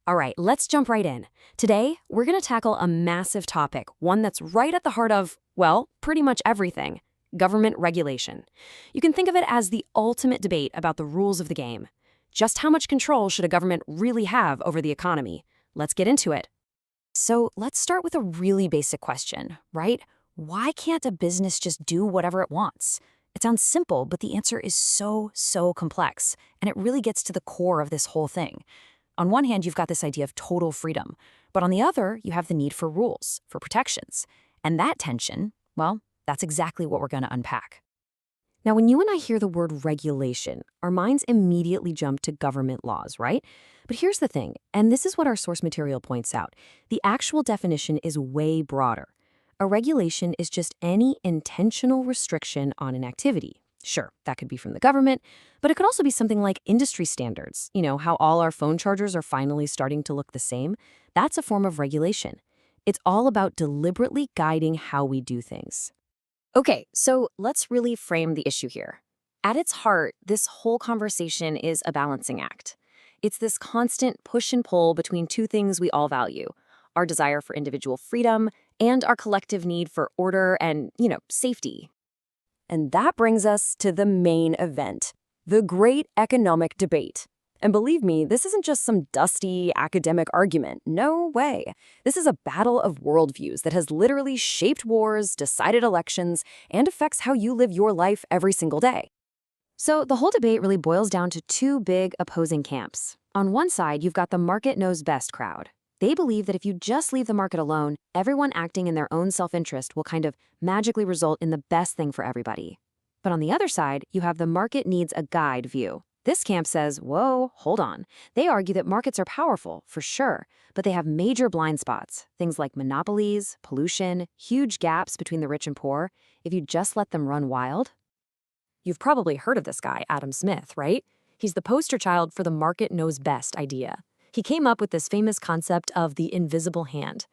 All right, let's jump right in. Today, we're going to tackle a massive topic, one that's right at the heart of, well, pretty much everything: government regulation. You can think of it as the ultimate debate about the rules of the game. Just how much control should a government really have over the economy? Let's get into it. So, let's start with a really basic question, right? Why can't a business just do whatever it wants? It sounds simple, but the answer is so complex, and it really gets to the core of this whole thing. On one hand, you've got this idea of total freedom, but on the other, you have the need for rules, for protections. And that tension, well, that's exactly what we're going to unpack. Now, when you and I hear the word regulation, our minds immediately jump to government laws, right? But here's the thing, and this is what our source material points out. The actual definition is way broader. A regulation is just any intentional restriction on an activity. Sure, that could be from the government, but it could also be something like industry standards. You know, how all our phone chargers are finally starting to look the same? That's a form of regulation. It's all about deliberately guiding how we do things. Okay, so let's really frame the issue here. At its heart, this whole conversation is a balancing act. It's this constant push and pull between two things we all value: our desire for individual freedom and our collective need for order and, safety. And that brings us to the main event, the great economic debate. And believe me, this isn't just some dusty academic argument. No way. This is a battle of worldviews that has literally shaped wars, decided elections, and affects how you live your life every single day. So the whole debate really boils down to two big opposing camps. On one side, you've got the market knows best crowd. They believe that if you just leave the market alone, everyone acting in their own self-interest will kind of magically result in the best thing for everybody. But on the other side, you have the market needs a guide view. This camp says, whoa, hold on. They argue that markets are powerful, for sure, but they have major blind spots, things like monopolies, pollution, huge gaps between the rich and poor, if you just let them run wild. You've probably heard of this guy, Adam Smith, right? He's the poster child for the market knows best idea. He came up with this famous concept of the invisible hand.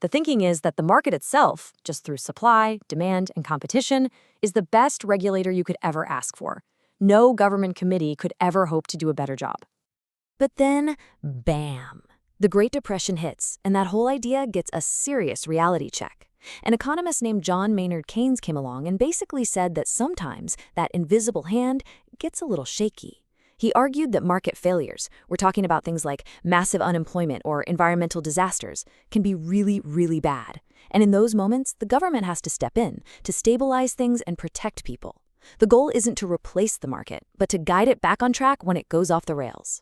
The thinking is that the market itself, just through supply, demand, and competition, is the best regulator you could ever ask for. No government committee could ever hope to do a better job. But then, bam! The Great Depression hits, and that whole idea gets a serious reality check. An economist named John Maynard Keynes came along and basically said that sometimes that invisible hand gets a little shaky. He argued that market failures, we're talking about things like massive unemployment or environmental disasters, can be really bad. And in those moments, the government has to step in to stabilize things and protect people. The goal isn't to replace the market, but to guide it back on track when it goes off the rails.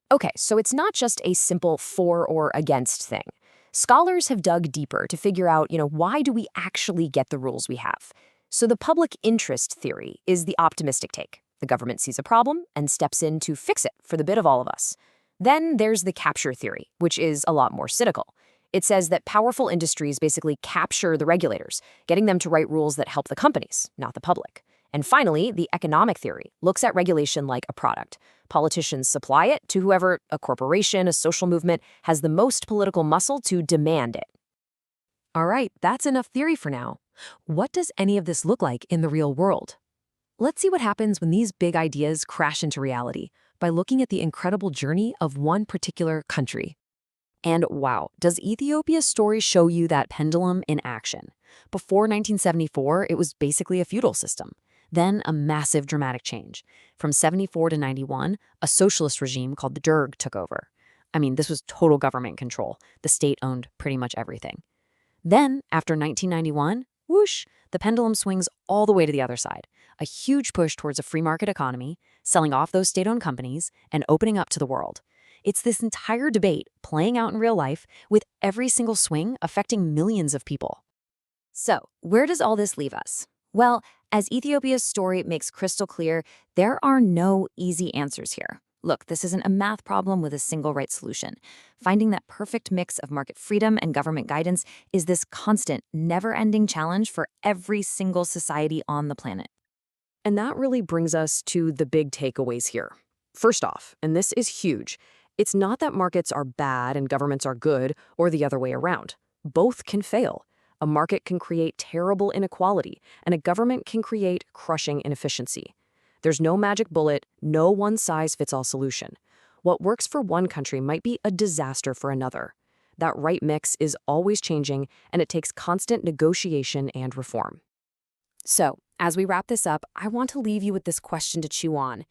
Okay, so it's not just a simple for or against thing. Scholars have dug deeper to figure out, why do we actually get the rules we have? So the public interest theory is the optimistic take. The government sees a problem and steps in to fix it for the good of all of us. Then there's the capture theory, which is a lot more cynical. It says that powerful industries basically capture the regulators, getting them to write rules that help the companies, not the public. And finally, the economic theory looks at regulation like a product. Politicians supply it to whoever, a corporation, a social movement, has the most political muscle to demand it. All right, that's enough theory for now. What does any of this look like in the real world? Let's see what happens when these big ideas crash into reality by looking at the incredible journey of one particular country. And wow, does Ethiopia's story show you that pendulum in action? Before 1974, it was basically a feudal system. Then a massive dramatic change. From 74 to 91, a socialist regime called the Derg took over. I mean, this was total government control. The state owned pretty much everything. Then, after 1991, whoosh, the pendulum swings all the way to the other side. A huge push towards a free market economy, selling off those state-owned companies, and opening up to the world. It's this entire debate playing out in real life with every single swing affecting millions of people. So, where does all this leave us? Well, as Ethiopia's story makes crystal clear, there are no easy answers here. Look, this isn't a math problem with a single right solution. Finding that perfect mix of market freedom and government guidance is this constant, never-ending challenge for every single society on the planet. And that really brings us to the big takeaways here. First off, and this is huge, it's not that markets are bad and governments are good or the other way around. Both can fail. A market can create terrible inequality, and a government can create crushing inefficiency. There's no magic bullet, no one-size-fits-all solution. What works for one country might be a disaster for another. That right mix is always changing, and it takes constant negotiation and reform. So, as we wrap this up, I want to leave you with this question to chew on.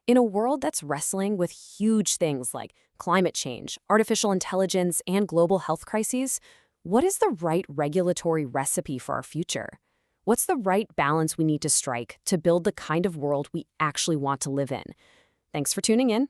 In a world that's wrestling with huge things like climate change, artificial intelligence, and global health crises, what is the right regulatory recipe for our future? What's the right balance we need to strike to build the kind of world we actually want to live in? Thanks for tuning in.